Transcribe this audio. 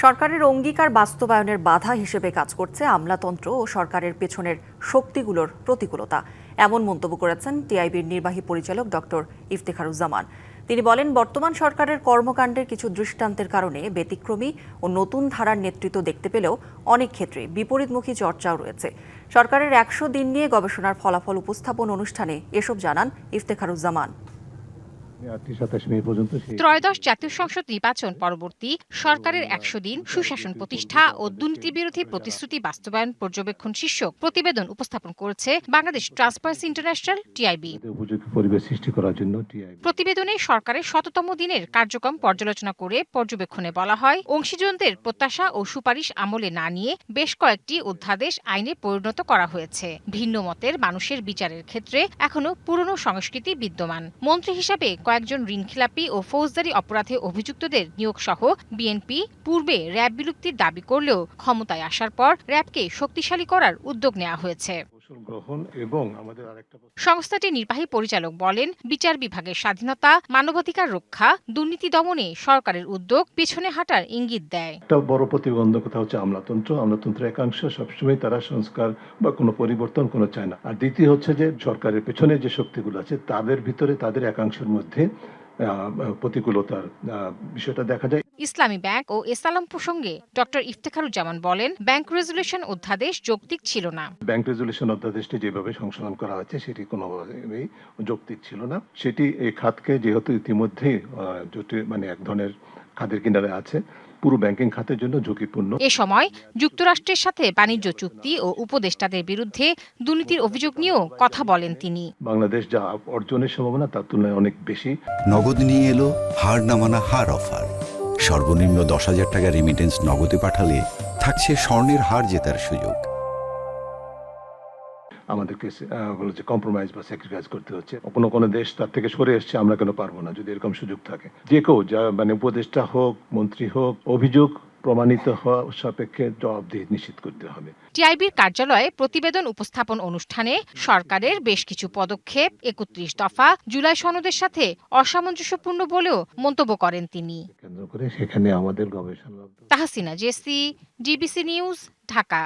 সরকারের অঙ্গীকার বাস্তবায়নের বাধা হিসেবে কাজ করছে আমলাতন্ত্র ও সরকারের পেছনের শক্তিগুলোর প্রতিকূলতা, এমন মন্তব্য করেছেন টিআইবির নির্বাহী পরিচালক ডক্টর ইফতেখারুজ্জামান। তিনি বলেন, বর্তমান সরকারের কর্মকাণ্ডের কিছু দৃষ্টান্তের কারণে ব্যতিক্রমী ও নতুন ধারার নেতৃত্ব দেখতে পেলেও অনেক ক্ষেত্রে বিপরীতমুখী চর্চাও রয়েছে। সরকারের ১০০ দিন নিয়ে গবেষণার ফলাফল উপস্থাপন অনুষ্ঠানে এসব জানান ইফতেখারুজ্জামান। ত্রয়োদশ জাতীয় সংসদ নির্বাচন পরবর্তী সরকারের ১০০ দিন সুশাসন প্রতিষ্ঠা ও দুর্নীতি বিরোধী প্রতিশ্রুতি বাস্তবায়ন পর্যবেক্ষণ শীর্ষক প্রতিবেদন উপস্থাপন করেছে বাংলাদেশ ট্রান্সপারেন্সি ইন্টারন্যাশনাল টিআইবি। প্রতিবেদনে সরকারের ১০০তম দিনের কার্যক্রম পর্যালোচনা করে পর্যবেক্ষণে বলা হয়, অংশীজনদের প্রত্যাশা ও সুপারিশ আমলে না নিয়ে বেশ কয়েকটি অধ্যাদেশ আইনে পরিণত করা হয়েছে। ভিন্ন মতের মানুষের বিচারের ক্ষেত্রে এখনো পুরনো সংস্কৃতি বিদ্যমান। মন্ত্রী হিসাবে কয়েকজন ঋণখিলাপি ও ফৌজদারি অপরাধে অভিযুক্তদের নিয়োগ সহ বিএনপি পূর্বে র্যাব বিলুপ্তির দাবি করলেও ক্ষমতায় আসার পর র্যাবকে শক্তিশালী করার উদ্যোগ নেওয়া হয়েছে। সংস্থাটির নির্বাহী পরিচালক বলেন, বিচার বিভাগের স্বাধীনতা, মানবাধিকার রক্ষা, দুর্নীতি দমনে সরকারের উদ্যোগ পিছনে হাঁটার ইঙ্গিত দেয়। একটা বড় প্রতিবন্ধকতা হচ্ছে আমলাতন্ত্রের একাংশ সবসময় তারা সংস্কার বা কোনো পরিবর্তন চায় না। আর দ্বিতীয় হচ্ছে যে সরকারের পেছনে যে শক্তিগুলো আছে তাদের ভিতরে তাদের একাংশের মধ্যে প্রতিকূলতার বিষয়টা দেখা যায়। ইসলামী ব্যাংক ও এসালাম প্রসঙ্গে ডক্টর ইফতেখারুজ্জামান বলেন, ব্যাংক রেজুলেশন অধ্যাদেশ যৌক্তিক ছিল না। ব্যাংক রেজুলেশন অধ্যাদেশটি যেভাবে সংশোধন করা হয়েছে সেটি কোনোভাবেই যৌক্তিক ছিল না। সেটি এই খাতকে যেহেতু ইতিমধ্যে এক ধরনের খাদের কিনারে আছে, পুরো ব্যাংকিং খাতের জন্য ঝুঁকিপূর্ণ। এ সময় যুক্তরাষ্ট্রের সাথে বাণিজ্য চুক্তি ও উপদেষ্টাদের বিরুদ্ধে দুর্নীতির অভিযোগ নিয়েও কথা বলেন তিনি। বাংলাদেশ যা অর্জনের সম্ভাবনা তার তুলনায় অনেক বেশি। নগদ নিয়ে এলো হার না মানা হার অফার। সর্বনিম্ন ১০,০০০ টাকা রেমিটেন্স নগদে পাঠালে থাকছে স্বর্ণের হার জেতার সুযোগ। আমাদেরকে কম্প্রোমাইজ বা স্যাক্রিফাইস করতে হচ্ছে। কোনো দেশ তার থেকে সরে এসছে, আমরা কেন পারবো না? যদি এরকম সুযোগ থাকে, যে কেউ যা উপদেষ্টা হোক, মন্ত্রী হোক, অভিযোগ প্রমাণিত হওয়া সাপেক্ষে জবাবদিহি নিশ্চিত করতে হবে। টিআইবির কার্যালয়ে প্রতিবেদন উপস্থাপন অনুষ্ঠানে সরকারের বেশ কিছু পদক্ষেপ ৩১ দফা জুলাই সনদের সাথে অসামঞ্জস্যপূর্ণ বলেও মন্তব্য করেন তিনি। কেন্দ্র করে সেখানে আমাদের গবেষণা। তাহসিনা জেসি, ডিবিসি নিউজ, ঢাকা।